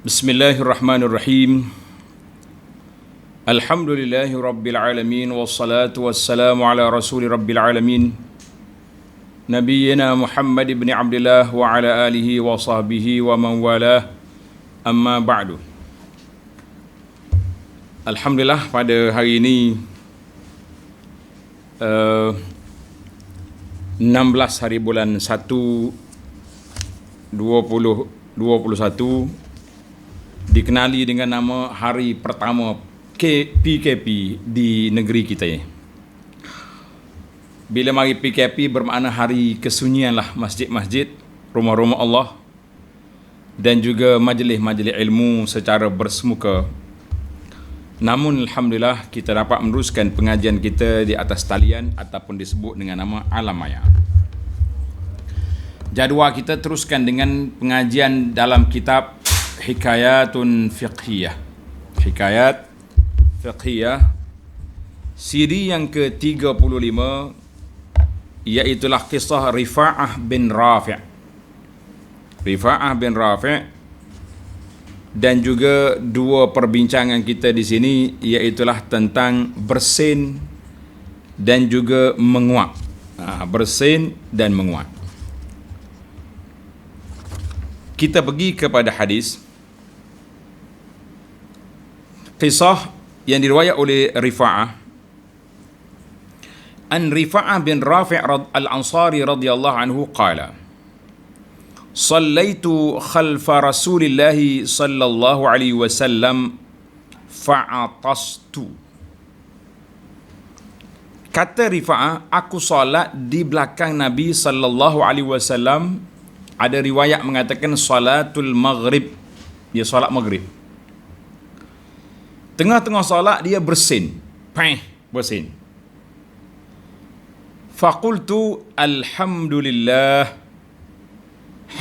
Bismillahirrahmanirrahim. Alhamdulillahi rabbil alamin wassalatu wassalamu ala rasuli rabbil alamin nabiyyina Muhammad ibn Abdullah wa ala alihi wa sahbihi wa man walah, amma ba'du. Alhamdulillah, pada hari ini 16 hari bulan 1 2021 dikenali dengan nama hari pertama PKP di negeri kita ini. Bila mari PKP bermakna hari kesunyian lah masjid-masjid, rumah-rumah Allah dan juga majlis-majlis ilmu secara bersemuka. Namun alhamdulillah kita dapat meneruskan pengajian kita di atas talian ataupun disebut dengan nama Alam Maya. Jadual kita teruskan dengan pengajian dalam kitab Hikayatun Fiqhiyah. Hikayat Fiqhiyah siri yang ke-35, iaitulah kisah Rifa'ah bin Rafi'. Rifa'ah bin Rafi' dan juga dua perbincangan kita di sini, iaitulah tentang bersin dan juga menguap. Bersin dan menguap. Kita pergi kepada hadis. Kisah yang diriwayat oleh Rifa'ah. An Rifa'ah bin Rafi' al-Ansari radhiyallahu anhu qala: Sallaitu khalfa Rasulillahi sallallahu alaihi wasallam fa'atastu. Kata Rifa'ah, aku solat di belakang Nabi sallallahu alaihi wasallam. Ada riwayat mengatakan salatul maghrib. Dia solat maghrib. Tengah-tengah solat dia bersin. Bersin. Faqultu alhamdulillah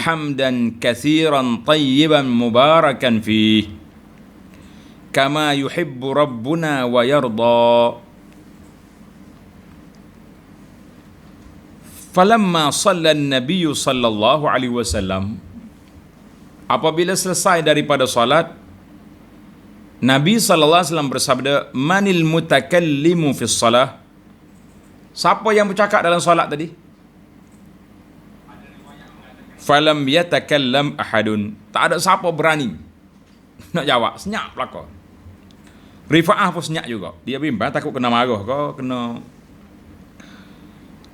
hamdan kathiran tayyiban mubarakan fih kama yuhibbu rabbuna wa yarda. Falamma shalla an-nabiy sallallahu alaihi wasallam, apabila selesai daripada solat, Nabi sallallahu alaihi wasallam bersabda, manil mutakallimu fi shalah? Siapa yang bercakap dalam solat tadi? Falam yatakallam ahadun. Tak ada siapa berani nak jawab. Senyap belaka. Rifa'ah pun senyap juga. Dia bimbang takut kena marah ke, kena.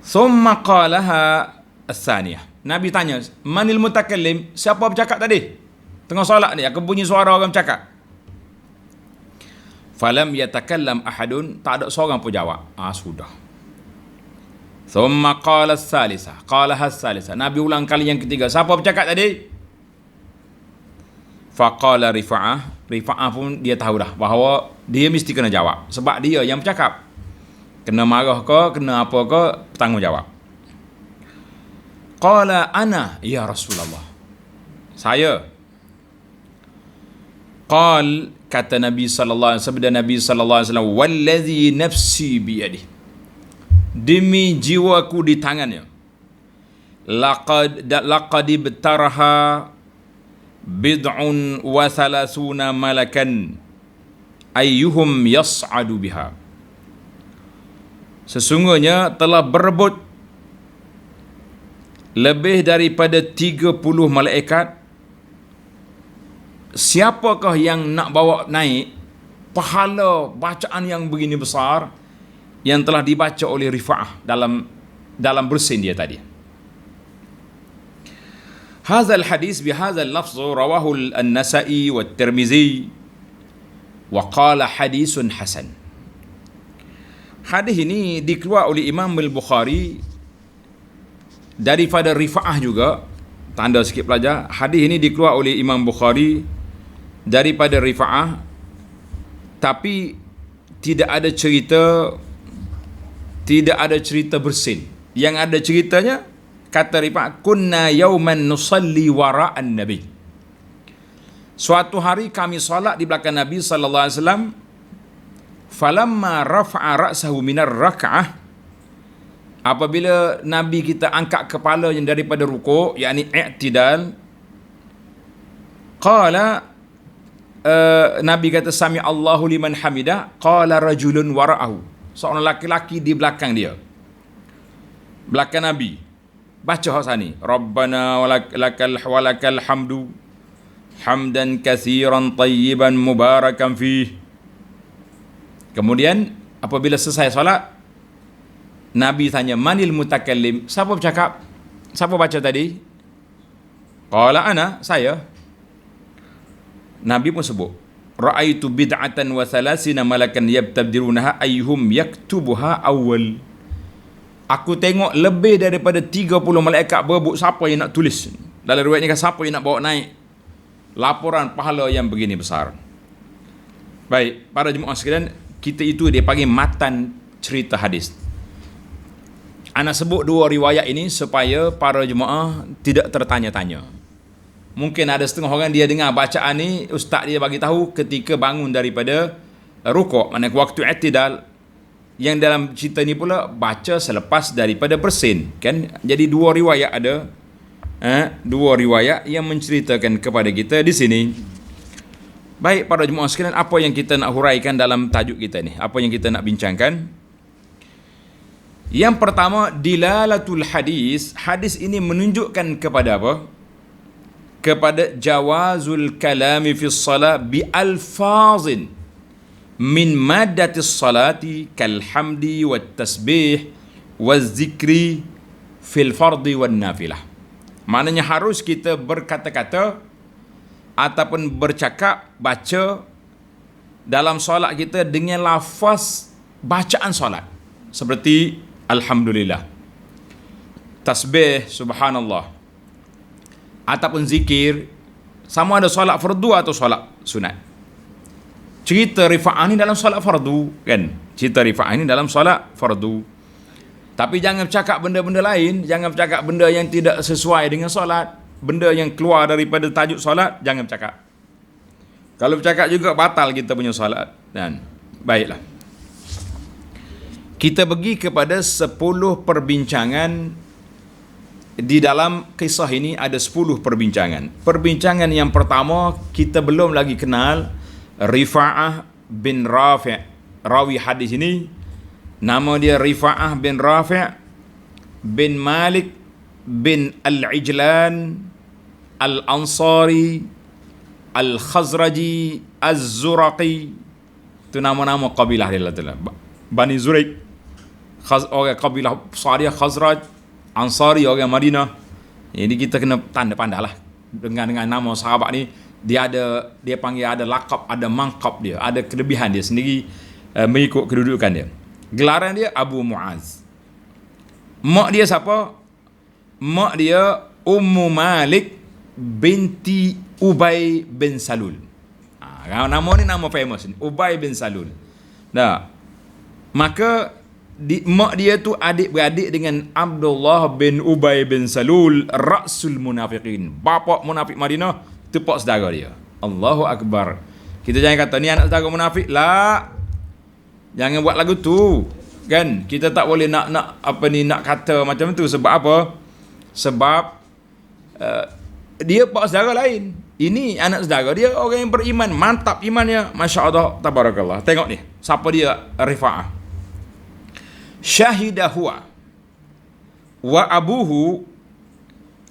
Thumma qalaha as-saniyah. Nabi tanya, manil mutakallim? Siapa bercakap tadi? Tengah solat ni, aku bunyi suara orang bercakap. Falam yatakallam ahadun. Tak ada seorang pun jawab. Sudah. Thumma qala as-salisah. Qalaha as-salisah. Nabi ulang kali yang ketiga. Siapa bercakap tadi? Faqala Rifa'ah. Rifa'ah pun dia tahu dah bahawa dia mesti kena jawab. Sebab dia yang bercakap. Kena marah ke, kena apa ke, bertanggungjawab. Qala ana ya Rasulullah. Saya. Qal, kata Nabi sallallahu alaihi wasallam, Nabi sallallahu alaihi wasallam, wallazi nafsi biyadihi, demi jiwaku di tangannya, laqad ibtaraha bid'un wa thalathuna malakan ayyuhum yas'adu biha. Sesungguhnya telah berebut lebih daripada 30 malaikat. Siapakah yang nak bawa naik pahala bacaan yang begini besar yang telah dibaca oleh Rifa'ah dalam bersin dia tadi. Hadzal hadis bihadzal lafz rawahu an-Nasa'i wa at-Tirmizi wa qala hadisun hasan. Hadis ini dikeluar oleh Imam Al-Bukhari daripada Rifa'ah juga. Tanda sikit pelajar. Hadis ini dikeluar oleh Imam Bukhari daripada Rifa'ah, tapi tidak ada cerita bersin. Yang ada ceritanya, kata Rifa'ah, kunna yauman nusalli wara'an nabi. Suatu hari kami solat di belakang Nabi sallallahu alaihi wasallam. Falamma rafa'a ra'sahu minar rak'ah, apabila Nabi kita angkat kepalanya daripada rukuk, yakni i'tidal, qala, Nabi kata sami Allahu liman hamidah, qala rajulun wara'ahu, seorang laki-laki di belakang dia, belakang Nabi, baca hasani, Rabbana walakal hamdu hamdan katsiran tayyiban mubarakan fih. Kemudian apabila selesai solat, Nabi tanya, manil mutakallim, siapa bercakap, siapa baca tadi? Qala ana, saya. Nabi pun sebut, ra'aitu bid'atan wa thalathina malakan yabtabdirunaha ayyuhum yaktubuha awal. Aku tengok lebih daripada 30 malaikat berebut siapa yang nak tulis. Dalam riwayat ni kan, siapa yang nak bawa naik laporan pahala yang begini besar. Baik, para jemaah sekalian, kita itu dia panggil matan cerita hadis. Ana sebut dua riwayat ini supaya para jemaah tidak tertanya-tanya. Mungkin ada setengah orang dia dengar bacaan ni, ustaz dia bagi tahu ketika bangun daripada rukuk, maknanya waktu i'tidal. Yang dalam cerita ni pula baca selepas daripada bersin, kan? Jadi dua riwayat ada, dua riwayat yang menceritakan kepada kita di sini. Baik para jemaah sekalian, apa yang kita nak huraikan dalam tajuk kita ni? Apa yang kita nak bincangkan? Yang pertama, dilalatul hadis. Hadis ini menunjukkan kepada apa? Kepada jawazul kalami fi salat bi alfazin min maddatis salati kal hamdi wat tasbih waz zikri fil fardi wan nafilah. Maknanya harus kita berkata-kata ataupun bercakap, baca dalam solat kita dengan lafaz bacaan solat, seperti alhamdulillah, tasbih, subhanallah, ataupun zikir, sama ada solat fardu atau solat sunat. Cerita Rifa'ah ni dalam solat fardu, kan? Cerita Rifa'ah ni dalam solat fardu. Tapi jangan bercakap benda-benda lain, jangan bercakap benda yang tidak sesuai dengan solat, benda yang keluar daripada tajuk solat, jangan bercakap. Kalau bercakap juga batal kita punya solat. Dan baiklah, kita pergi kepada 10 perbincangan. Di dalam kisah ini ada 10 perbincangan. Perbincangan yang pertama, kita belum lagi kenal Rifa'ah bin Rafi'. Rawi hadis ini nama dia Rifa'ah bin Rafi' bin Malik bin Al-Ijlan Al-Ansari Al-Khazraji Az-Zuraqi. Itu nama-nama kabilah dia lah. Bani Zuraik, orang kabilah Sariyah, Khazraj, Ansari orang Madinah. Jadi kita kena tanda-pandai lah dengan nama sahabat ni. Dia panggil ada lakab, ada mangkab dia, ada kelebihan dia sendiri mengikut kedudukan dia. Gelaran dia Abu Muaz. Mak dia siapa? Mak dia Ummu Malik binti Ubay bin Salul. Nama ni nama famous ni, Ubay bin Salul. Dah. Maka mak dia tu adik-beradik dengan Abdullah bin Ubay bin Salul, Ra'sul Munafiqin, bapa munafik Madinah, tepak saudara dia. Allahu Akbar. Kita jangan kata ni anak saudara munafik lah. Jangan buat lagu tu, kan? Kita tak boleh nak kata macam tu. Sebab apa? Sebab dia pak saudara lain. Ini anak saudara dia, orang yang beriman, mantap imannya, masya-Allah, tabarakallah. Tengok ni, siapa dia? Rifa'ah. Syahida huwa wa abuhu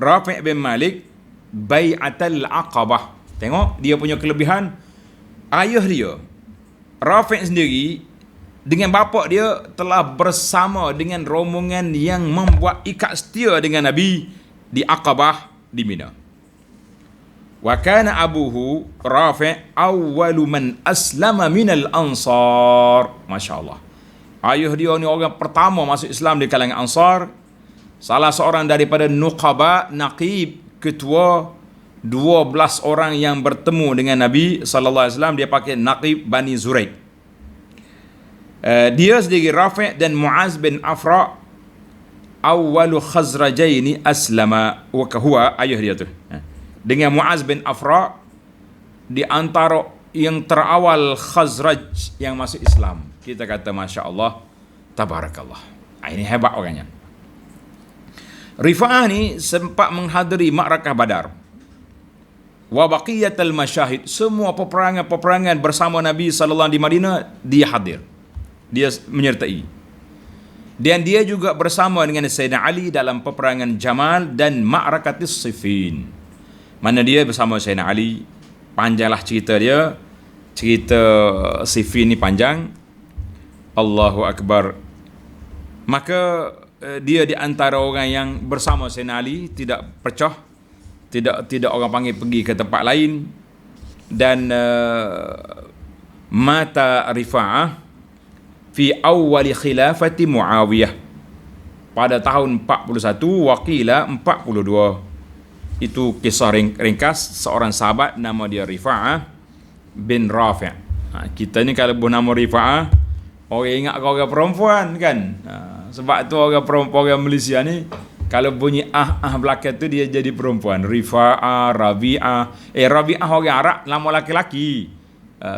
Rafi' bin Malik bai'atal aqabah. Tengok dia punya kelebihan. Ayah dia Rafi' sendiri dengan bapa dia telah bersama dengan rombongan yang membuat ikat setia dengan Nabi di Aqabah di Mina. Wa kana abuhu Rafi' awwalu man aslama minal ansar. Masya-Allah. Ayah dia ni orang pertama masuk Islam di kalangan Ansar. Salah seorang daripada Nuqaba, Naqib, ketua 12 orang yang bertemu dengan Nabi sallallahu alaihi wasallam. Dia pakai Naqib Bani Zuraik. Dia sendiri Rafi' dan Muaz bin Afra awwalu Khazrajaini aslama wa huwa, ayah dia tu. Dengan Muaz bin Afra di antara yang terawal Khazraj yang masuk Islam. Kita kata Masya Allah, tabarakallah. Ini hebat orangnya. Rifa'ah ni sempat menghadiri Ma'rakah Badar. wa baqiyatul masyahid, semua peperangan-peperangan bersama Nabi sallallahu alaihi wasallam di Madinah dia hadir, dia menyertai. Dan dia juga bersama dengan Sayyidina Ali dalam peperangan Jamal dan Ma'rakatis Siffin, mana dia bersama Sayyidina Ali. Panjanglah cerita dia, cerita Siffin ni panjang. Allahu Akbar. Maka dia di antara orang yang bersama Sayyidina Ali, tidak pecah, tidak orang panggil pergi ke tempat lain. Dan mata Rifa'ah fi awwali khilafati Muawiyah pada tahun 41, waqila 42. Itu kisah ringkas seorang sahabat nama dia Rifa'ah bin Rafi'. Kita ni kalau bernama Rifa'ah, orang ingat orang perempuan kan. Sebab tu orang perempuan, orang Malaysia ni kalau bunyi belakang tu dia jadi perempuan. Rifa'ah, Rabi'ah. Rabi'ah orang Arab, nama laki-laki.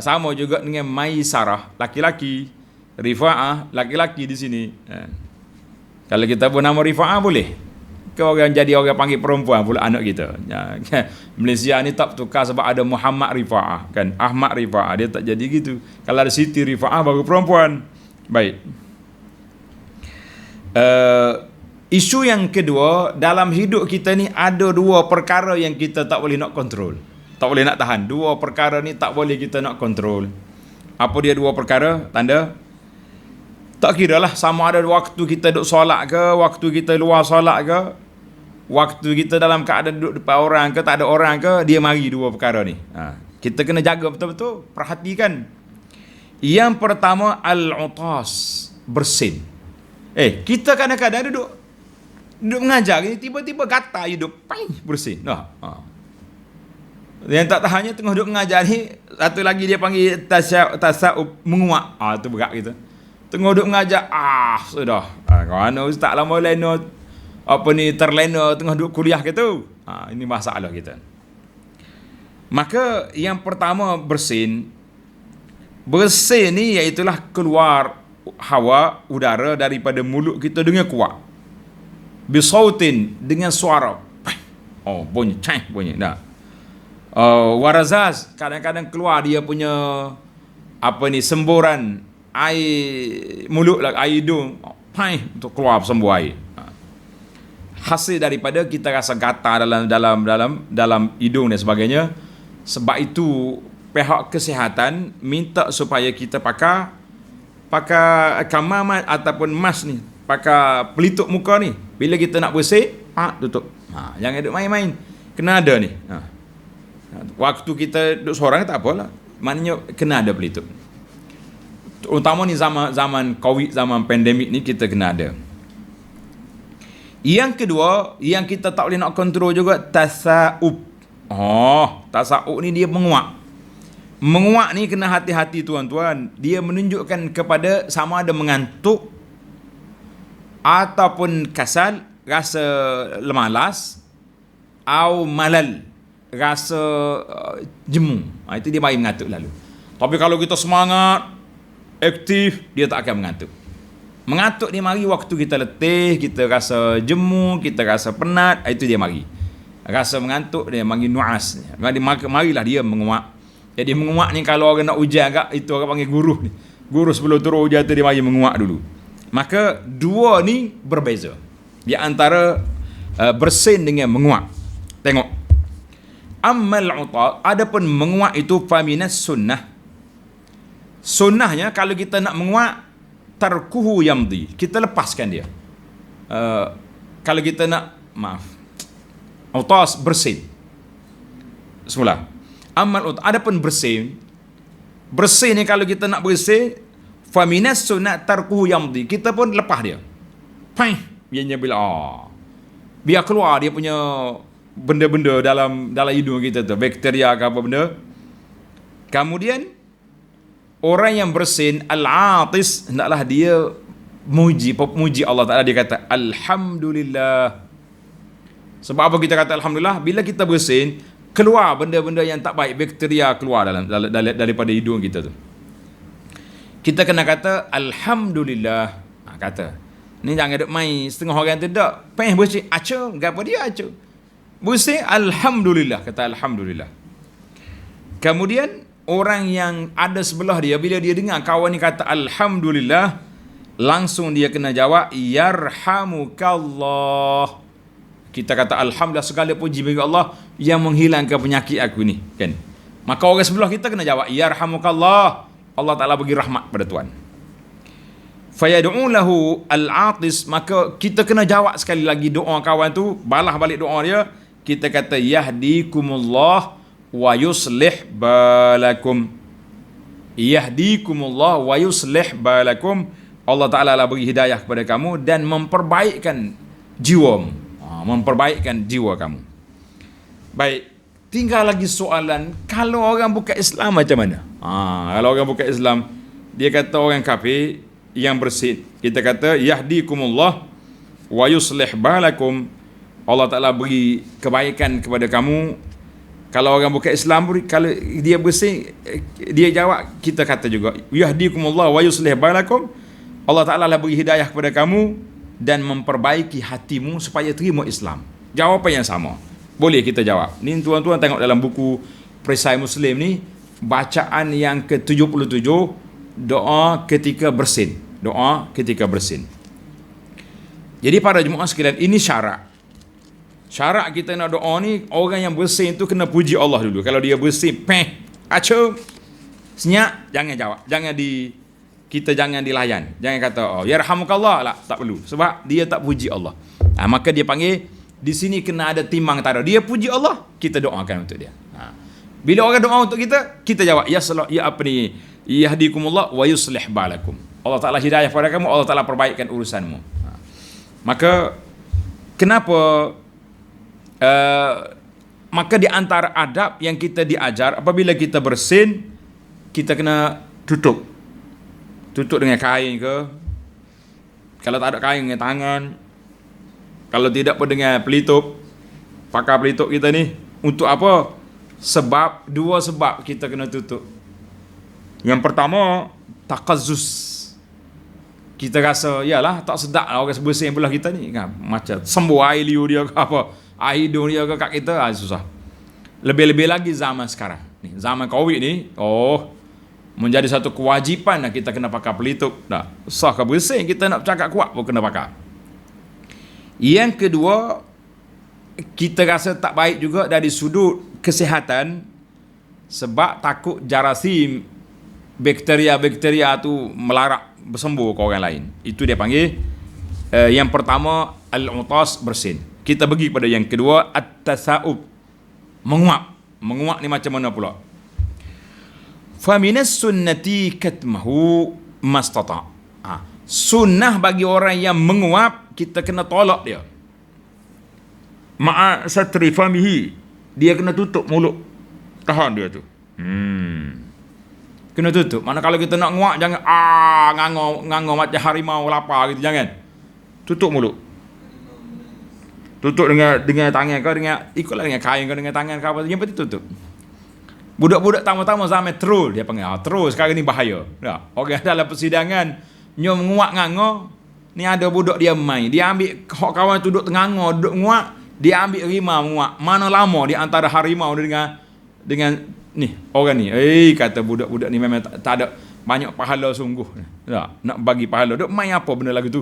Sama juga dengan Maisarah, laki-laki. Rifa'ah, laki-laki di sini. Kalau kita pun nama Rifa'ah boleh. Ke orang jadi orang panggil perempuan pula anak kita. Malaysia ni tak tukar sebab ada Muhammad Rifa'ah kan. Ahmad Rifa'ah, dia tak jadi gitu. Kalau ada Siti Rifa'ah baru perempuan. Baik. Isu yang kedua, dalam hidup kita ni ada dua perkara yang kita tak boleh nak kontrol, tak boleh nak tahan. Dua perkara ni tak boleh kita nak kontrol. Apa dia dua perkara? Tanda tak kira lah sama ada waktu kita duduk solat ke, waktu kita luar solat ke, waktu kita dalam keadaan duduk depan orang ke, tak ada orang ke, dia mari dua perkara ni. Kita kena jaga betul-betul, perhatikan. Yang pertama, al-utas, bersin. Kita kadang-kadang duduk mengajar ni, tiba-tiba gatal hidup, bersin. Yang tak tahannya tengah duduk mengajar ni, satu lagi dia panggil tasawuf, menguak. Tu berat kita. Tengah duduk mengajar, sudah. Kerana ustaz lama lena, terlena tengah duduk kuliah ke tu. Ini masalah kita. Maka yang pertama bersin. Bersin ni iaitulah keluar hawa, udara daripada mulut kita dengan kuat. Bisautin, dengan suara. Bunyi, bunyi. Dah. Warazaz, kadang-kadang keluar dia punya semburan air mulut lah, air hidung, untuk keluar sembuh air. Hasil daripada kita rasa gatal dalam hidung dan sebagainya. Sebab itu pihak kesihatan minta supaya kita pakai kamamat ataupun mask ni, pakai pelitup muka ni. Bila kita nak bersih, tutup. Jangan duduk main-main. Kena ada ni. Waktu kita duduk seorang tak apalah. Maknanya kena ada pelitup. Terutama ni zaman Covid, zaman pandemik ni kita kena ada. Yang kedua, yang kita tak boleh nak kontrol juga, tasawuf. Tasawuf ni dia menguak. Menguak ni kena hati-hati tuan-tuan. Dia menunjukkan kepada sama ada mengantuk ataupun kasal, rasa malas, atau malal, rasa jemu. Itu dia mari mengantuk lalu. Tapi kalau kita semangat, aktif, dia tak akan mengantuk. Mengantuk ni mari waktu kita letih, kita rasa jemu, kita rasa penat, itu dia mari. Rasa mengantuk dia mari nuas. Marilah dia menguak. Jadi menguak ni kalau orang nak ujian agak, itu orang panggil guru ni. Guru sebelum turun ujian tu dia mari menguak dulu. Maka dua ni berbeza. Di antara bersin dengan menguak. Tengok. Ammal uta, adapun menguak itu faminas sunnah. Sunnahnya kalau kita nak menguak, tarkuhu yamdi, kita lepaskan dia. Kalau kita nak, utas, bersin. Semula. Amal utas, adapun bersin. Bersin ni kalau kita nak bersin, faminas sunnah tarkuhu yamdi, kita pun lepas dia. Biarnya bila biar keluar dia punya benda-benda dalam hidung kita tu, bakteria ke apa benda. Kemudian orang yang bersin, al-atis, hendaklah dia memuji Allah Ta'ala. Dia kata Alhamdulillah. Sebab apa kita kata Alhamdulillah? Bila kita bersin, keluar benda-benda yang tak baik, bakteria keluar daripada hidung kita tu. Kita kena kata Alhamdulillah. Kata ni jangan duk main setengah orang tu tak bersih, acu, apa dia acu. Bersih Alhamdulillah, kata Alhamdulillah. Kemudian orang yang ada sebelah dia, bila dia dengar kawan ni kata alhamdulillah, langsung dia kena jawab yarhamukallah. Kita kata alhamdulillah, segala puji bagi Allah yang menghilangkan penyakit aku ni, kan? Maka orang sebelah kita kena jawab yarhamukallah, Allah Taala bagi rahmat pada tuan. Fayad'u lahu al-atis, maka kita kena jawab sekali lagi doa kawan tu, balas balik doa dia. Kita kata yahdikumullah wa yuslih balakum. Yahdikumullah wa yuslih balakum. Allah Ta'ala lah beri hidayah kepada kamu dan memperbaikkan jiwamu. Memperbaikkan jiwa kamu. Baik, tinggal lagi soalan, kalau orang bukan Islam macam mana? Kalau orang bukan Islam, dia kata orang kafir yang bersin, kita kata yahdikumullah wa yuslih balakum. Allah Ta'ala beri kebaikan kepada kamu. Kalau orang bukan Islam, kalau dia bersin, dia jawab, kita kata juga yahdikumullah wa yuslih balakum. Allah Ta'ala lah beri hidayah kepada kamu dan memperbaiki hatimu supaya terima Islam. Jawapan yang sama. Boleh kita jawab. Ni tuan-tuan tengok dalam buku Perisai Muslim ni, bacaan yang ke-77, doa ketika bersin. Doa ketika bersin. Jadi para jemaah sekalian, ini syarat. Syarat kita nak doa ni, orang yang bersin tu kena puji Allah dulu. Kalau dia bersin, acum, senyap, jangan jawab. Kita jangan dilayan. Jangan kata yarhamukallah lah, tak perlu. Sebab dia tak puji Allah. Maka dia panggil, di sini kena ada timbang tara. Dia puji Allah, kita doakan untuk dia. Bila orang doa untuk kita, kita jawab yahdikumullah wa yuslih balakum. Allah Ta'ala hidayah kepada kamu, Allah Ta'ala perbaikkan urusanmu. Maka kenapa maka di antara adab yang kita diajar, apabila kita bersin, kita kena tutup dengan kain ke, kalau tak ada kain dengan tangan, kalau tidak pun dengan pelitup, pakai pelitup kita ni. Untuk apa? Dua sebab kita kena tutup. Yang pertama, taqazzus. Kita rasa, yalah, tak sedap lah orang bersin belah kita ni, kan? Macam sembuh air liu dia ke apa, air hidung dia ke kat kita, susah. Lebih-lebih lagi zaman sekarang ni, zaman Covid ni, menjadi satu kewajipan lah kita kena pakai pelitup. Sah ke bersin, kita nak bercakap kuat pun kena pakai. Yang kedua, kita rasa tak baik juga dari sudut kesihatan, sebab takut jarasim, bakteria-bakteria tu melarak bersembuh ke orang lain. Itu dia panggil yang pertama al-utas, bersin. Kita pergi pada yang kedua, at-tasa'ub, menguap. Menguap ni macam mana pula? Fa minas sunnati katmahu mastata. Sunnah bagi orang yang menguap, kita kena tolak dia. Ma'a satri famihi, dia kena tutup mulut, tahan dia tu. Kena tutup. Mana kalau kita nak nguap, jangan ngangor macam harimau lapar gitu, jangan. Tutup mulut. Tutup dengan tangan kau, ikutlah dengan kain kau, dengan tangan kau, yang penting tutup. Budak-budak tamu-tamu zaman troll, dia panggil troll sekarang ni bahaya. Orang dalam persidangan nyom nguak ngangor, ni ada budak dia main, dia ambil kawan tu duduk tengangor, duduk nguak, dia ambil harimau nguak. Mana lama di antara harimau dengan ni orang ni. Kata budak-budak ni memang tak ada banyak pahala sungguh. Nak bagi pahala, duk main apa benda lagu tu.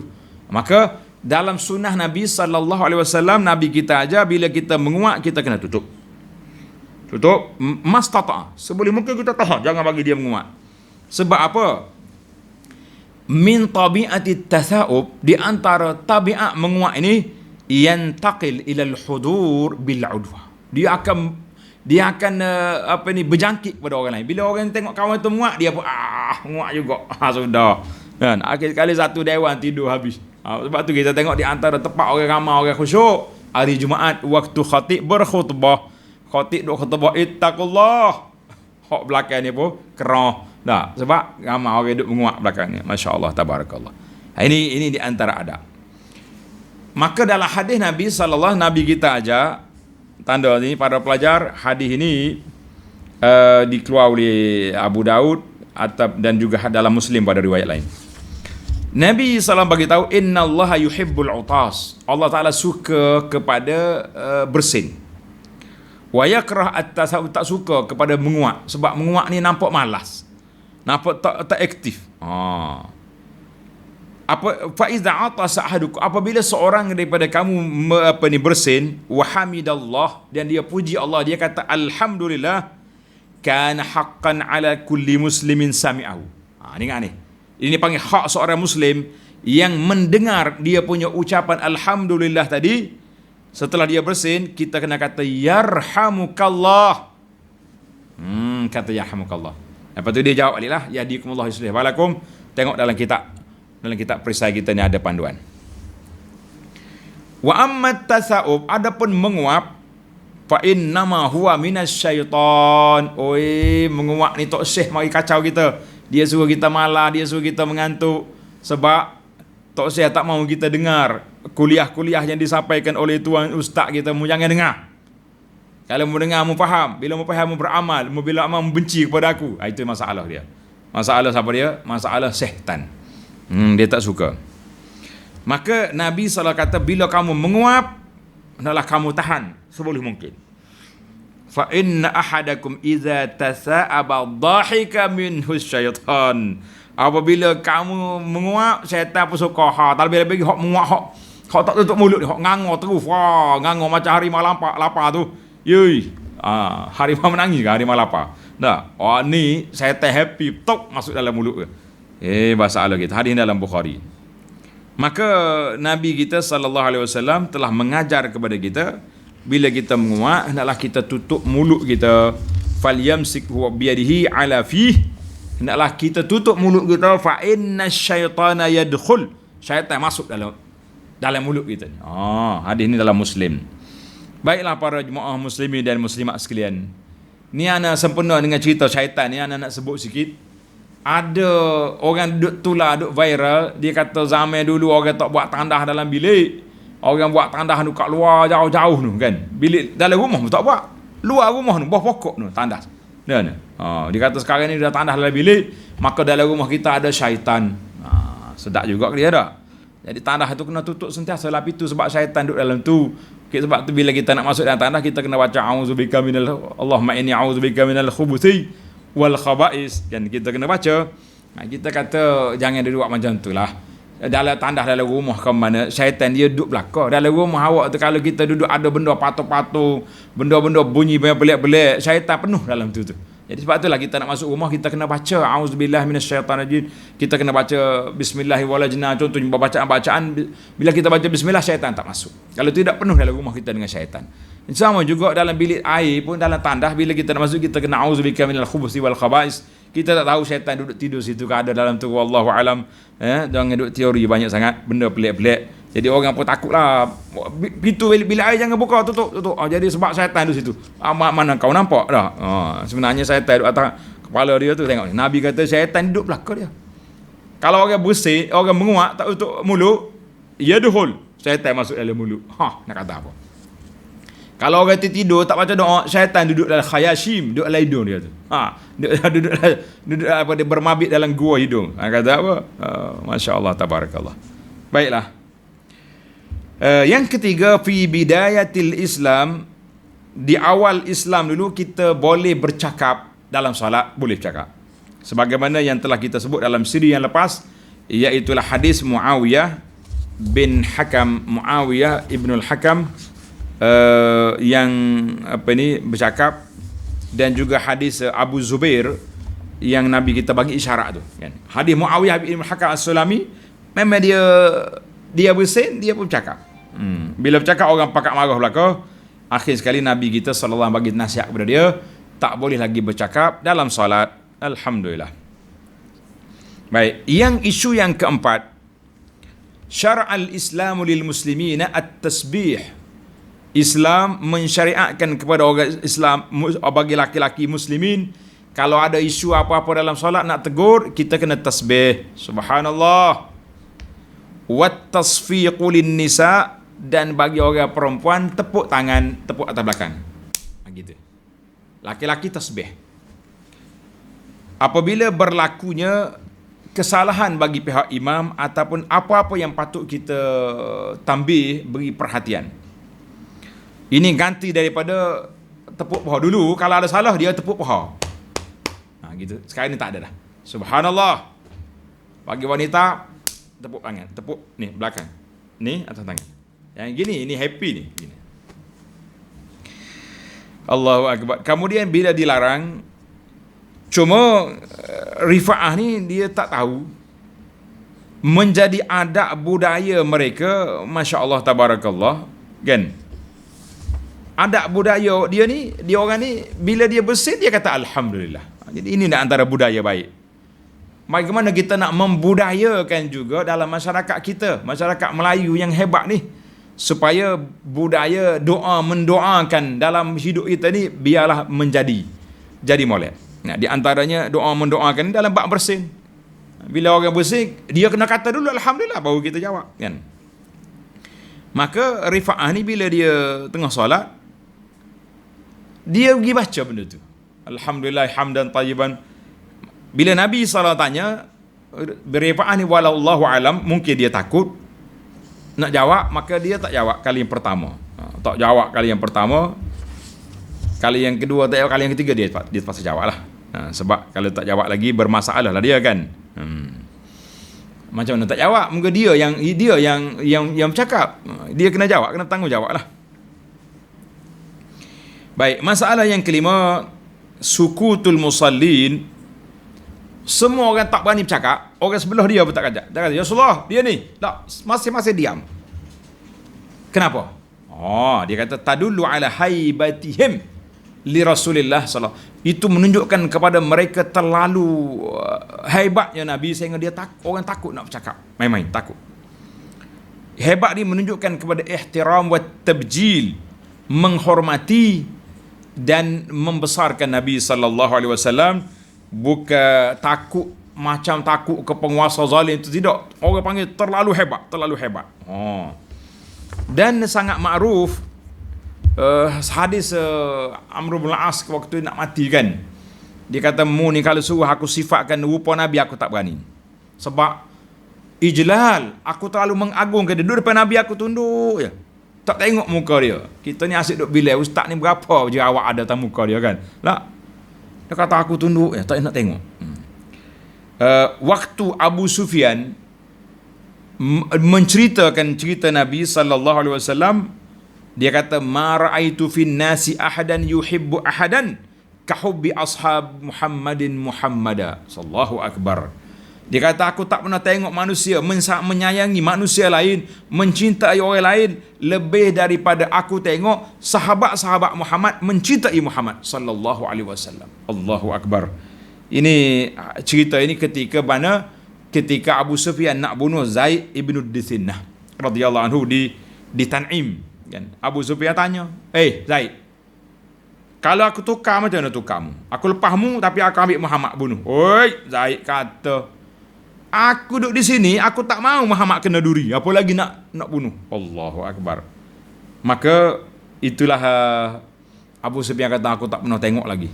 Maka dalam sunnah Nabi SAW, Nabi kita ajar bila kita menguak, kita kena tutup. Tutup mastata, sebelum mungkin kita tahan, jangan bagi dia menguat. Sebab apa? Min tabi'ati tasa'ub, di antara tabiat menguat ini, yantaqil ilal hudur bil udwa. Dia akan berjangkit pada orang lain. Bila orang tengok kawan tu menguat, dia pun menguat juga. Sudah. Kan? Akhir kali satu dewan tidur habis. Sebab tu kita tengok di antara tempat orang ramai, orang khusyuk, hari Jumaat, waktu khatib berkhutbah. Khatib duk khutbah ittaqullah. Hak belakang ni pun kerah. Sebab ramai orang duk menguak belakang ni. Masya-Allah, tabarakallah. Ini di antara adab. Maka dalam hadis Nabi sallallahu, Nabi kita ajar, tanda ni para pelajar, hadis ini dikeluar oleh Abu Daud dan juga dalam Muslim pada riwayat lain. Nabi SAW bagi tahu, innallaha yuhibbul utas. Allah Taala suka kepada bersin. Wa yakrah at-tasawuf, tak suka kepada menguak, sebab menguak ni nampak malas, nampak tak aktif. Apa fa iza atasa ahadukum, apabila seorang daripada kamu bersin wa hamidallah, dan dia puji Allah, dia kata alhamdulillah, kana haqqan ala kulli muslimin sami'ahu. Dengar ni, ini panggil hak seorang muslim yang mendengar dia punya ucapan alhamdulillah tadi. Setelah dia bersin, kita kena kata yarhamukallah. Kata yarhamukallah. Lepas tu dia jawab baliklah, yahdikumullah yuslih balakum. Tengok dalam kitab perisai kita ni ada panduan. Wa ammat tasawuf, adapun menguap, fa innama huwa minasyaitan. Menguap ni tok syekh mari kacau kita. Dia suruh kita malah, dia suruh kita mengantuk, sebab tok syekh tak mahu kita dengar kuliah-kuliah yang disampaikan oleh tuan ustaz kita. Mu jangan dengar. Kalau mu dengar, mu faham. Bila mu faham, mu beramal. Bila amal, mu benci kepada aku. Itu masalah dia. Masalah siapa dia? Masalah syaitan. Dia tak suka. Maka Nabi SAW kata, bila kamu menguap, hendaklah kamu tahan sebelum mungkin. Fa inna ahadakum idza tasa'aba dhahika minhu syaitan. Apabila kamu menguap, syaitan pun suka. Tak lebih-lebih hok menguap, hok tak tutup mulut, hok ngangor terus. Ngangor macam harimau lapar tu. Harimau menangis ke harimau lapar? Tak. Ni syaitan happy, tok masuk dalam mulut ke. Bahasa Allah kita. Hadis dalam Bukhari. Maka Nabi kita SAW telah mengajar kepada kita, bila kita menguap, hendaklah kita tutup mulut kita. Falyamsikhu biyadihi ala fih. Hendaklah kita tutup mulut kita. Fa inna syaitana yadkhul. Syaitan masuk dalam mulut kita. Hadis ni dalam Muslim. Baiklah para jemaah muslimin dan muslimat sekalian. Ni ana sempena dengan cerita syaitan ni, ana nak sebut sikit. Ada orang duk tular, duk viral, dia kata zaman dulu orang tak buat tandah dalam bilik. Orang buat tandah tu kat luar jauh-jauh tu kan. Bilik dalam rumah pun tak buat. Luar rumah tu, bawah pokok tu tandas. Dia kata sekarang ni dah tandah dalam bilik, maka dalam rumah kita ada syaitan. Sedap juga dia dah. Jadi tandah tu kena tutup sentiasa lah pintu, sebab syaitan duduk dalam tu. Sebab tu bila kita nak masuk dalam tandah, kita kena baca a'udzubika minal, Allahumma inni a'udzubika minal khubuthi wal khaba'is. Kan kita kena baca. Kita kata jangan duduk macam tu lah. Dalam tandah dalam rumah ke mana, syaitan dia duduk belakang. Dalam rumah awak tu, kalau kita duduk ada benda patung-patung, benda-benda bunyi belik-belik, syaitan penuh dalam tu. Jadi sebab itulah kita nak masuk rumah, kita kena baca auzubillahi minasyaitanirrajim. Kita kena baca bismillahirrahmanirrahim. Contohnya bacaan-bacaan, bila kita baca bismillah, syaitan tak masuk. Kalau tidak, penuh dalam rumah kita dengan syaitan. Sama juga dalam bilik air pun, dalam tandah, bila kita nak masuk, kita kena auzubika minal khubuthi wal khaba'is. Kita tak tahu syaitan duduk tidur situ ke ada dalam tu, wallahu alam. Jangan duduk teori banyak sangat, benda pelik-pelik. Jadi orang pun takutlah. Pintu bilik air jangan buka, tutup. Jadi sebab syaitan duduk situ. Mana kau nampak dah? Sebenarnya syaitan duduk atas kepala dia tu, tengok. Nabi kata syaitan duduk belakang dia. Kalau orang bersih, orang menguak, tak tutup mulut, yadkhul, syaitan masuk dalam mulut. Nak kata apa? Kalau orang tidur tak baca doa, syaitan duduk dalam khayashim, duduk dalam hidung dia tu. Duduk apa, dia bermabit dalam gua hidung. Kata apa? Masya-Allah, tabarakallah. Baiklah. Yang ketiga, fi bidayatil Islam, di awal Islam dulu kita boleh bercakap dalam solat, boleh bercakap. Sebagaimana yang telah kita sebut dalam siri yang lepas, iaitu hadis Muawiyah bin Hakam, Muawiyah ibnul Hakam, yang bercakap, dan juga hadis Abu Zubair yang Nabi kita bagi isyarat tu kan. Hadis Muawiyah bin Hakam As-Sulami, memang dia bersin, dia pun bercakap. Bila bercakap orang pakak marah belaka. Akhir sekali Nabi kita sallallahu alaihi wasallam bagi nasihat kepada dia, tak boleh lagi bercakap dalam solat. Alhamdulillah. Baik, yang isu yang keempat, syara'al Islamu lil muslimina at-tasbih. Islam mensyariatkan kepada orang Islam, bagi laki-laki muslimin, kalau ada isu apa-apa dalam solat nak tegur, kita kena tasbih subhanallah. Wat tasfiqu lin nisa, dan bagi orang perempuan tepuk tangan, tepuk atas belakang. Gitu. Laki-laki tasbih. Apabila berlakunya kesalahan bagi pihak imam ataupun apa-apa yang patut kita tambih, beri perhatian. Ini ganti daripada tepuk paha dulu. Kalau ada salah, dia tepuk paha. Gitu. Sekarang ni tak ada dah. Subhanallah. Bagi wanita, tepuk tangan. Tepuk ni, belakang. Ni, atas tangan. Yang gini, ini happy ni. Gini. Allahu Akbar. Kemudian bila dilarang, cuma rifa'ah ni dia tak tahu. Menjadi adab budaya mereka, Masya Allah, Tabarakallah. Kan? Adab budaya dia ni, dia orang ni, bila dia bersin, dia kata Alhamdulillah. Jadi ini antara budaya baik. Bagaimana kita nak membudayakan juga dalam masyarakat kita, masyarakat Melayu yang hebat ni, supaya budaya doa mendoakan dalam hidup kita ni biarlah jadi molek. Nah, di antaranya doa mendoakan dalam bab bersin. Bila orang bersin, dia kena kata dulu Alhamdulillah, baru kita jawab, kan? Maka rifa'ah ni bila dia tengah solat, dia pergi baca benda tu. Alhamdulillah hamdan tayyiban. Bila Nabi SAW tanya, rifa'ah ni wallahu alam, mungkin dia takut nak jawab, maka dia tak jawab kali yang pertama. Tak jawab kali yang pertama, kali yang kedua tak jawab, kali yang ketiga dia terpaksa jawab lah. Sebab kalau tak jawab lagi bermasalah lah dia, kan. Macam mana tak jawab? Mungkin dia yang bercakap. Dia kena jawab, kena tanggungjawab lah. Baik, masalah yang kelima, sukutul musallin. Semua orang tak berani bercakap. Orang sebelah dia pun tak kajak. Dia kata, ya Rasulullah, dia ni. Tak, masing-masing diam. Kenapa? Dia kata, tadullu ala haibatihim li Rasulillah sallallahu. Itu menunjukkan kepada mereka terlalu hebatnya Nabi, sehingga dia orang takut nak bercakap. Main-main, takut. Hebat ni menunjukkan kepada ihtiram wa tabjil, menghormati dan membesarkan Nabi sallallahu alaihi wasallam. Bukan takut macam takut ke penguasa zalim, itu tidak. Orang panggil terlalu hebat, terlalu hebat. Dan sangat makruf hadis Amr bin Al-As waktu nak mati, kan. Dia kata, mu ni kalau suruh aku sifatkan rupa Nabi, aku tak berani. Sebab ijlal, aku terlalu mengagungkan dia. Duduk depan Nabi aku tunduk je, tak tengok muka dia. Kita ni asyik duduk bilik, ustaz ni berapa jerawat ada atas muka dia, kan. Lah, dia kata aku tunduk, tak nak tengok. Waktu Abu Sufyan menceritakan cerita Nabi sallallahu alaihi wasallam, dia kata, ma ra'aitu fin nasi ahadan yuhibbu ahadan ka hubbi ashab Muhammadin Muhammada sallallahu akbar. Dia kata, aku tak pernah tengok manusia menyayangi manusia lain, mencintai orang lain lebih daripada aku tengok sahabat-sahabat Muhammad mencintai Muhammad sallallahu alaihi wasallam. Allahu akbar. Ini cerita ini ketika Abu Sufyan nak bunuh Zaid ibn Dithinnah radhiyallahu anhu di Tan'im, kan. Abu Sufyan tanya, Zaid, kalau aku tukar, macam mana tukarmu? Aku lepasmu tapi aku ambil Muhammad bunuh. Oi, Zaid kata, aku duduk di sini, aku tak mau Muhammad kena duri, apa lagi nak bunuh. Allahu akbar. Maka itulah Abu Sufyan kata, aku tak pernah tengok lagi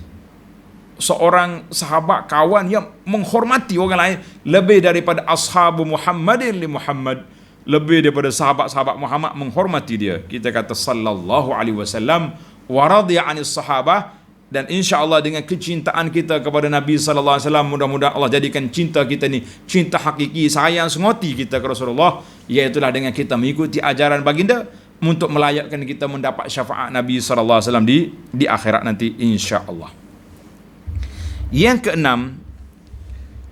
seorang sahabat kawan yang menghormati orang lain lebih daripada ashabu Muhammadin li Muhammad, lebih daripada sahabat-sahabat Muhammad menghormati dia. Kita kata sallallahu alaihi wasallam wa radiya 'anis sahabah. Dan insya-Allah dengan kecintaan kita kepada Nabi sallallahu alaihi wasallam, mudah-mudahan Allah jadikan cinta kita ni cinta hakiki, sayang sengoti kita ke Rasulullah, iaitulah dengan kita mengikuti ajaran baginda untuk melayakkan kita mendapat syafaat Nabi sallallahu alaihi wasallam di akhirat nanti, insya-Allah. Yang keenam,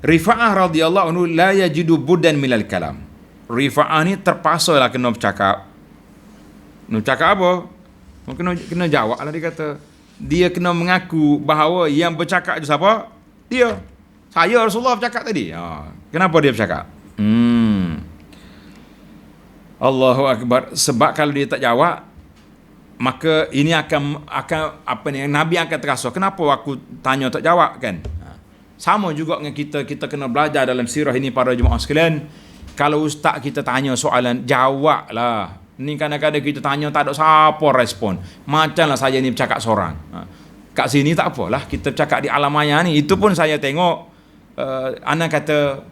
Rifa'ah radhiyallahu anhu la yajidu buddan minal kalam. Rifa'ah ni terpaksa lah kena bercakap. Kena bercakap apa? Kena jawab lah. Dia kata, dia kena mengaku bahawa yang bercakap itu siapa? Dia. Saya Rasulullah bercakap tadi. Kenapa dia bercakap? Allahu akbar. Sebab kalau dia tak jawab, maka ini akan apa ni, Nabi akan terasa, kenapa aku tanya tak jawab, kan. Sama juga dengan kita kena belajar dalam sirah ini para jemaah sekalian. Kalau ustaz kita tanya soalan, jawablah. Ni kadang-kadang kita tanya tak ada siapa respon, macamlah saya ni bercakap seorang. Kat sini tak apalah, kita bercakap di alam maya ni, itu pun saya tengok ana kata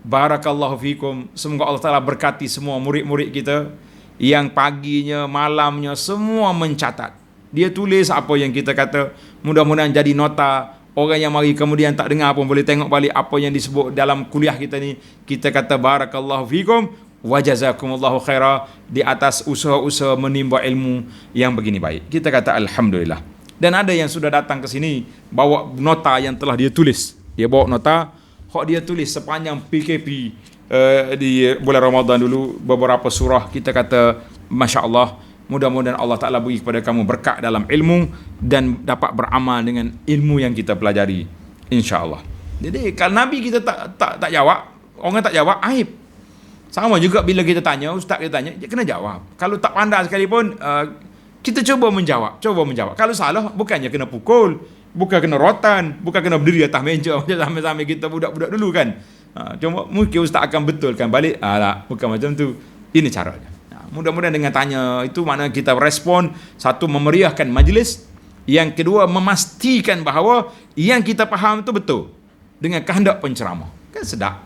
barakallahu fikum, semoga Allah Taala berkati semua murid-murid kita yang paginya, malamnya semua mencatat. Dia tulis apa yang kita kata, mudah-mudahan jadi nota. Orang yang mari kemudian tak dengar pun boleh tengok balik apa yang disebut dalam kuliah kita ni. Kita kata barakallahu fikum wa jazakumullahu khaira di atas usaha-usaha menimba ilmu yang begini baik. Kita kata alhamdulillah. Dan ada yang sudah datang ke sini bawa nota yang telah dia tulis. Dia bawa nota hak dia tulis sepanjang PKP di bulan Ramadan dulu beberapa surah. Kita kata masya-Allah. Mudah-mudahan Allah Ta'ala beri kepada kamu berkat dalam ilmu dan dapat beramal dengan ilmu yang kita pelajari, insya-Allah. Jadi kalau Nabi kita tak jawab, orang tak jawab, aib. Sama juga bila kita tanya, ustaz kita tanya, dia kena jawab. Kalau tak pandai sekalipun, kita cuba menjawab. Kalau salah, bukannya kena pukul, bukan kena rotan, bukan kena berdiri atas meja macam sama-sama kita budak-budak dulu kan. Cuma mungkin ustaz akan betulkan balik, bukan macam tu. Ini caranya. Mudah-mudahan dengan tanya itu makna kita respon, satu memeriahkan majlis, yang kedua memastikan bahawa yang kita faham itu betul dengan kehendak penceramah. Kan sedap.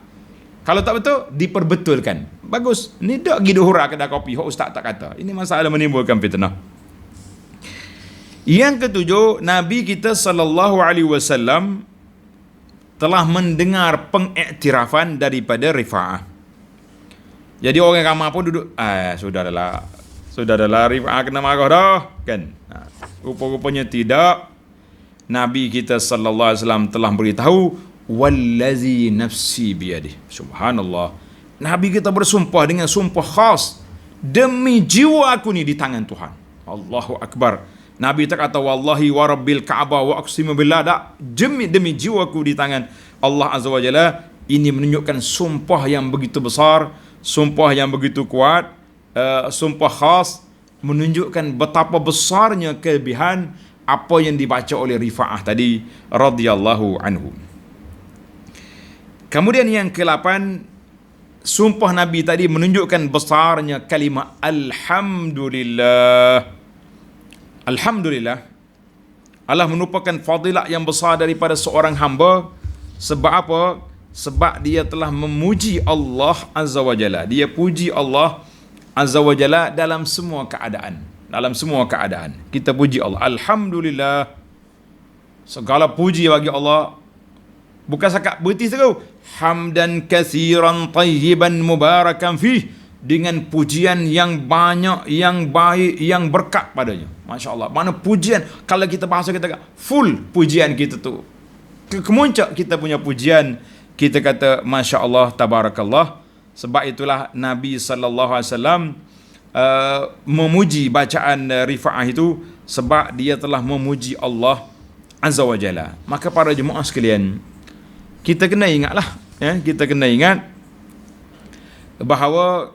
Kalau tak betul diperbetulkan. Bagus. Ni dak pergi hura kedai kopi hok ustaz tak kata. Ini masalah menimbulkan fitnah. Yang ketujuh, Nabi kita sallallahu alaihi wasallam telah mendengar pengiktirafan daripada Rifa'ah. Jadi orang ramai pun duduk, sudah adalah Rifa'ah kena marah dah, kan? Rupa-rupanya tidak. Nabi kita sallallahu alaihi wasallam telah beritahu, wallazi nafsi biyadih. Subhanallah. Nabi kita bersumpah dengan sumpah khas, demi jiwa aku ni di tangan Tuhan. Allahu akbar. Nabi tak kata wallahi wa rabbil Ka'bah wa aqsimu billah, tak. Demi jiwaku di tangan Allah Azza wa Jalla. Ini menunjukkan sumpah yang begitu besar, sumpah yang begitu kuat, sumpah khas, menunjukkan betapa besarnya kelebihan apa yang dibaca oleh Rifa'ah tadi radhiyallahu anhu. Kemudian yang ke-8, sumpah Nabi tadi menunjukkan besarnya kalimah alhamdulillah. Alhamdulillah. Allah merupakan fadilah yang besar daripada seorang hamba. Sebab apa? Sebab dia telah memuji Allah Azza wa Jalla. Dia puji Allah Azza wa Jalla dalam semua keadaan. Dalam semua keadaan kita puji Allah. Alhamdulillah. Segala puji bagi Allah. Bukan sakat berhenti terus. Hamdan kathiran tayyiban mubarakan fih. Dengan pujian yang banyak, yang baik, yang berkat padanya. Masya Allah. Mana pujian, kalau kita bahasa kita full pujian kita tu. Kemuncak kita punya pujian. Kita kata Masya Allah, Tabarakallah. Sebab itulah Nabi SAW memuji bacaan Rifa'ah itu. Sebab dia telah memuji Allah Azza wa Jalla. Maka para jemaah sekalian, kita kena ingatlah, kita kena ingat bahawa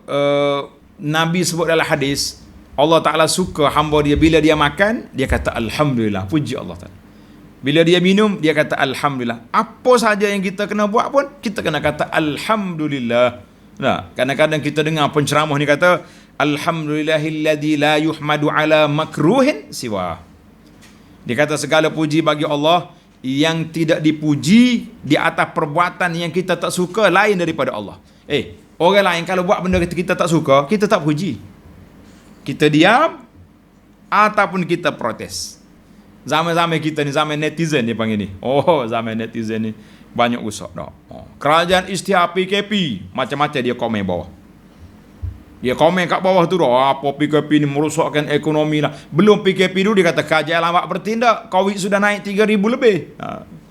Nabi sebut dalam hadis, Allah Ta'ala suka hamba dia bila dia makan, dia kata Alhamdulillah, puji Allah Ta'ala. Bila dia minum, dia kata Alhamdulillah. Apa saja yang kita kena buat pun, kita kena kata Alhamdulillah. Nah, kadang-kadang kita dengar penceramah ni kata Alhamdulillahilladzi la yuhmadu ala makruhin siwa. Dia kata segala puji bagi Allah yang tidak dipuji di atas perbuatan yang kita tak suka lain daripada Allah. Orang lain kalau buat benda kita tak suka, kita tak puji. Kita diam ataupun kita protes. Zaman-zaman kita ni, zaman netizen dia panggil ni. Zaman netizen ni banyak rusak dah. Kerajaan isytihar PKP, macam-macam dia komen bawah. Dia komen kat bawah tu dah, apa PKP ni merosakkan ekonomi lah. Belum PKP dulu dia kata kajian lambat bertindak, Covid sudah naik 3,000 lebih.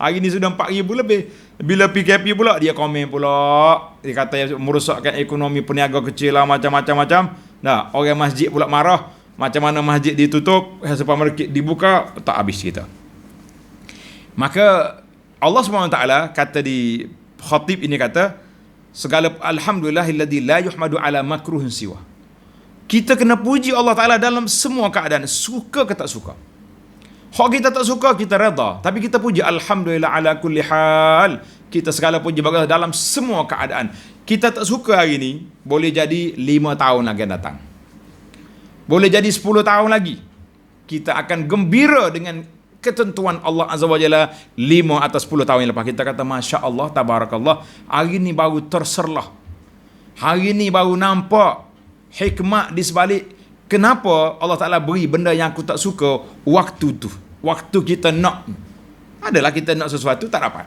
Hari ni sudah 4,000 lebih. Bila PKP pula dia komen pula, dia kata merosakkan ekonomi peniaga kecil lah, macam-macam. Nah, orang masjid pula marah. Macam mana masjid ditutup, supermarket dibuka, tak habis kita. Maka Allah SWT kata di khatib ini kata, segala alhamdulillahilladzi la yuhmadu ala makruhin siwa. Kita kena puji Allah Ta'ala dalam semua keadaan, suka ke tak suka. Hak kita tak suka, kita redha. Tapi kita puji alhamdulillah ala kulli hal. Kita segala puji bagi Allah dalam semua keadaan. Kita tak suka hari ni, boleh jadi 5 tahun akan datang. Boleh jadi 10 tahun lagi. Kita akan gembira dengan ketentuan Allah Azza wa Jalla 5 atau 10 tahun yang lepas. Kita kata Masya Allah, Tabarakallah, hari ni baru terserlah. Hari ni baru nampak hikmah di sebalik kenapa Allah Ta'ala beri benda yang aku tak suka waktu tu, waktu kita nak. Adalah kita nak sesuatu tak dapat,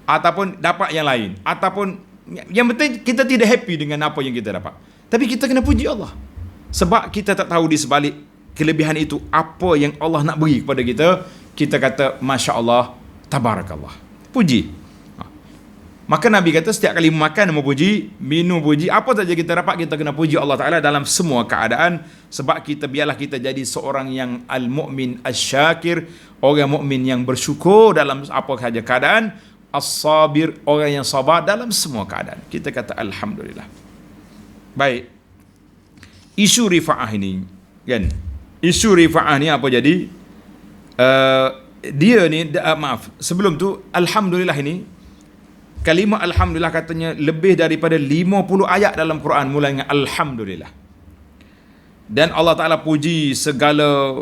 ataupun dapat yang lain, ataupun yang penting kita tidak happy dengan apa yang kita dapat. Tapi kita kena puji Allah, sebab kita tak tahu di sebalik kelebihan itu apa yang Allah nak beri kepada kita. Kita kata Masya Allah, Tabarakallah, puji. Maka Nabi kata setiap kali makan memuji, minum puji, apa saja kita dapat kita kena puji Allah Ta'ala dalam semua keadaan. Sebab kita, biarlah kita jadi seorang yang al-mu'min as-syakir, orang mukmin yang bersyukur dalam apa saja keadaan, as-sabir, orang yang sabar dalam semua keadaan. Kita kata Alhamdulillah. Baik, isu rifa'ah ini kan, isu rifa'ah ni apa jadi? Dia ni, maaf, sebelum tu Alhamdulillah ini, kalimah Alhamdulillah katanya lebih daripada 50 ayat dalam Quran mulai dengan Alhamdulillah. Dan Allah Ta'ala puji segala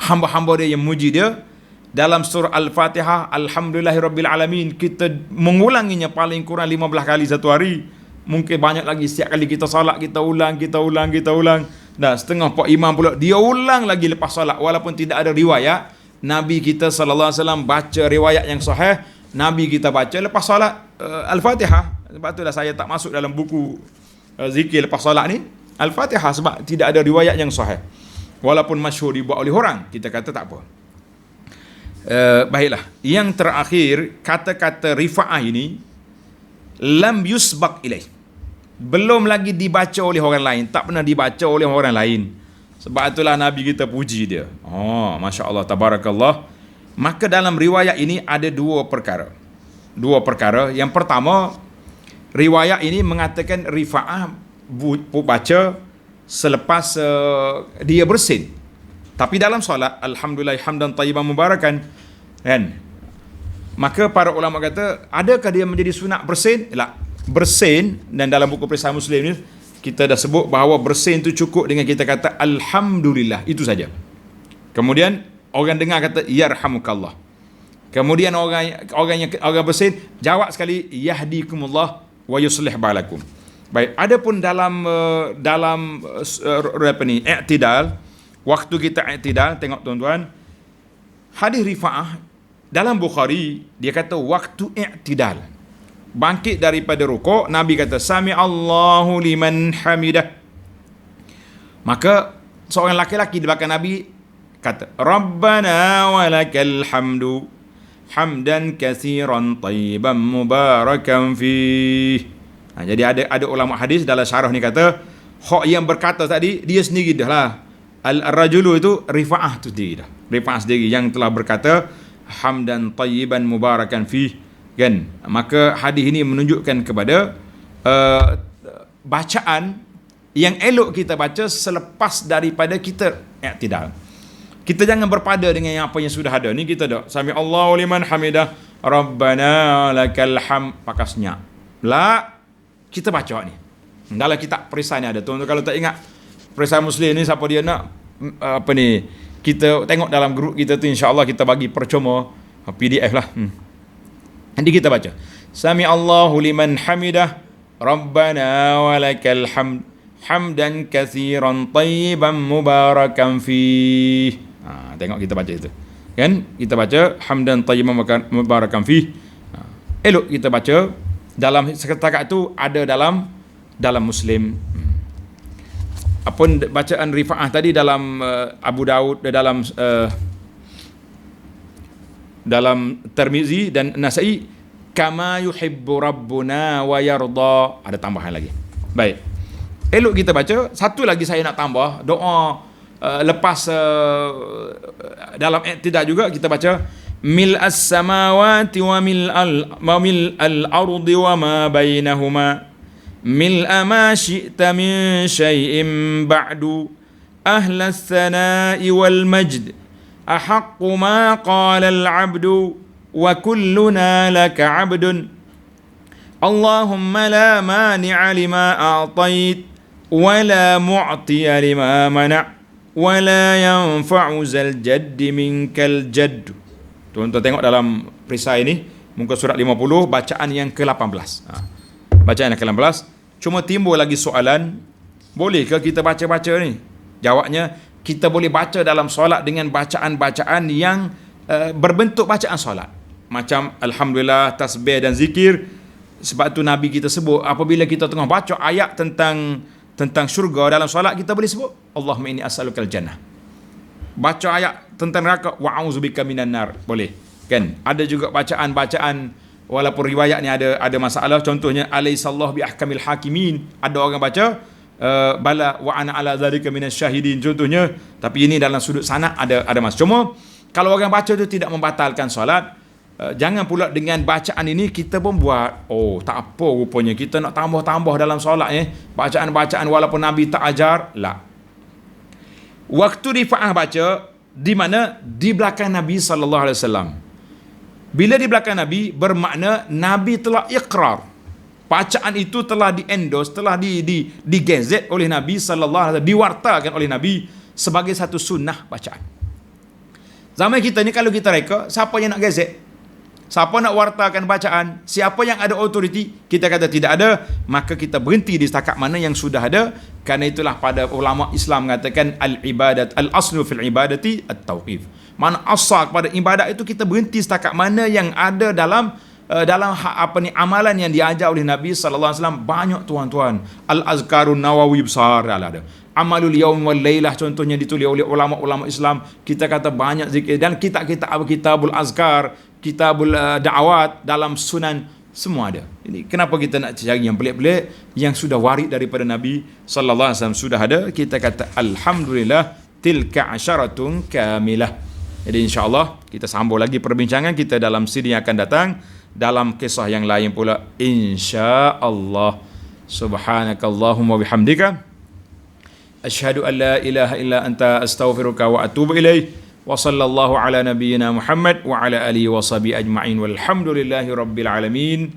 hamba-hamba dia yang muji dia. Dalam surah Al-Fatihah, Alhamdulillahirabbil alamin, kita mengulanginya paling kurang 15 kali satu hari. Mungkin banyak lagi, setiap kali kita salat kita ulang. Dan setengah pak imam pula dia ulang lagi lepas salat, walaupun tidak ada riwayat. Nabi kita sallallahu alaihi wasallam baca riwayat yang sahih, Nabi kita baca lepas solat Al-Fatihah. Sebab itulah saya tak masuk dalam buku zikir lepas solat ni Al-Fatihah, sebab tidak ada riwayat yang sahih. Walaupun masyhur dibuat oleh orang, kita kata tak apa. Baiklah, yang terakhir, kata-kata rifa'ah ini lam yusbaq ilaih, belum lagi dibaca oleh orang lain, tak pernah dibaca oleh orang lain. Sebab itulah Nabi kita puji dia. Masya Allah, Tabarakallah. Maka dalam riwayat ini ada dua perkara. Yang pertama, riwayat ini mengatakan rifa'ah baca selepas dia bersin. Tapi dalam solat, Alhamdulillah hamdan tayyiban mubarakan, kan? Maka para ulama kata, adakah dia menjadi sunat bersin? Tak. Bersin, dan dalam buku Perisai Muslim ni kita dah sebut bahawa bersin itu cukup dengan kita kata Alhamdulillah, itu saja. Kemudian orang dengar kata yarhamukallah. Kemudian orang bersin jawab sekali yahdikumullah wa yuslih balakum. Baik, adapun dalam i'tidal, waktu kita i'tidal, tengok tuan-tuan, hadis rifa'ah dalam Bukhari dia kata waktu i'tidal, bangkit daripada rukuk, Nabi kata sami Allahu liman hamidah. Maka seorang laki-laki di belakang Nabi kata Rabbana walakal hamdu hamdan katsiran tayyiban mubarakan fih. Jadi ada ulama hadis dalam syarah ni kata hak yang berkata tadi dia sendiri dah lah. Al-rajulu itu rifa'ah tu sendiri dah. Rifa'ah sendiri yang telah berkata hamdan tayyiban mubarakan fih, kan? Maka hadis ini menunjukkan kepada bacaan yang elok kita baca selepas daripada kita i'tidal. Kita jangan berpada dengan yang apa yang sudah ada. Ni kita dah sami Allahu liman hamidah Rabbana lakal ham, pakai senyap. La, kita baca ni. Dalam kitab perisai ni ada. Tuan-tuan kalau tak ingat Perisai Muslim ni, siapa dia nak kita tengok dalam grup kita tu, insya-Allah kita bagi percuma PDF lah. Nanti kita baca sami Allahu liman hamidah Rabbana walakal hamd hamdan katsiran tayyiban mubarakan fih. Tengok kita baca itu, kan? Kita baca hamdan tayyiban mubarakan fih. Elok kita baca dalam setakat itu ada dalam Muslim. Apun bacaan rifa'ah tadi dalam Abu Daud, dalam Tirmizi dan Nasa'i, kama yuhibbu rabbuna wa yarda, ada tambahan lagi. Baik, elok kita baca. Satu lagi saya nak tambah doa lepas dalam i'tidal juga kita baca mil as-samawati wa mil al-ardi wa ma bainahuma mil ma syi'ta min syai'in ba'du ahla as-sana'i wal majd ahaqqu ma qala al-'abdu wa kulluna laka 'abdun Allahumma la mani'a lima a'tait wa la mu'tiya lima mana' wala yanfa'u zal jaddi minkal jadd. Tuan-tuan tengok dalam perisai ini, muka surat 50, bacaan yang ke-18. Bacaan yang ke-18. Cuma timbul lagi soalan, Bolehkah kita baca-baca ni? Jawabnya, kita boleh baca dalam solat dengan bacaan-bacaan yang berbentuk bacaan solat. Macam Alhamdulillah, tasbih dan zikir. Sebab tu Nabi kita sebut, apabila kita tengah baca ayat tentang syurga dalam solat, kita boleh sebut Allahumma inni as'alukal jannah. Baca ayat tentang neraka, wa'audzubika minan nar. Boleh. Kan? Ada juga bacaan-bacaan, walaupun riwayat ni ada masalah. Contohnya, alaihissallahu bi ahkamil hakimin. Ada orang baca bala wa ana ala zalika minas syahidin contohnya, tapi ini dalam sudut sanad ada masalah. Cuma kalau orang baca tu tidak membatalkan solat. Jangan pula dengan bacaan ini kita pun buat, oh tak apa rupanya kita nak tambah-tambah dalam solat bacaan-bacaan walaupun Nabi tak ajar. La. Waktu Rifa'ah baca di mana? Di belakang Nabi sallallahu alaihi wasallam. Bila di belakang Nabi, bermakna Nabi telah iqrar. Bacaan itu telah di-endorse, telah digazet oleh Nabi sallallahu alaihi wasallam, diwartakan oleh Nabi sebagai satu sunnah bacaan. Zaman kita ni kalau kita reka, siapa yang nak gazet? Siapa nak wartakan bacaan? Siapa yang ada autoriti? Kita kata tidak ada, maka kita berhenti di setakat mana yang sudah ada. Karena itulah pada ulama Islam mengatakan al-ibadat al-aslu fil ibadati at-tauqif. Mana asal kepada ibadat itu kita berhenti setakat mana yang ada dalam amalan yang diajar oleh Nabi sallallahu alaihi wasallam. Banyak tuan-tuan, al-azkarun nawawi besar ada. Amalul yaum wal lailah contohnya ditulis oleh ulama-ulama Islam. Kita kata banyak zikir dan kitabul azkar, kitabul da'awat dalam sunan semua ada. Ini kenapa kita nak cari yang pelik-pelik yang sudah warid daripada Nabi sallallahu alaihi wasallam sudah ada. Kita kata alhamdulillah tilka asyaratun kamilah. Jadi insya-Allah kita sambung lagi perbincangan kita dalam siri yang akan datang dalam kisah yang lain pula insya-Allah. Subhanakallahumma bihamdika asyhadu an la ilaha illa anta astaghfiruka wa atubu ilaik. Wa sallallahu ala nabiyyina Muhammad wa ala alihi wa sahbihi ajma'in walhamdulillahi rabbil alamin.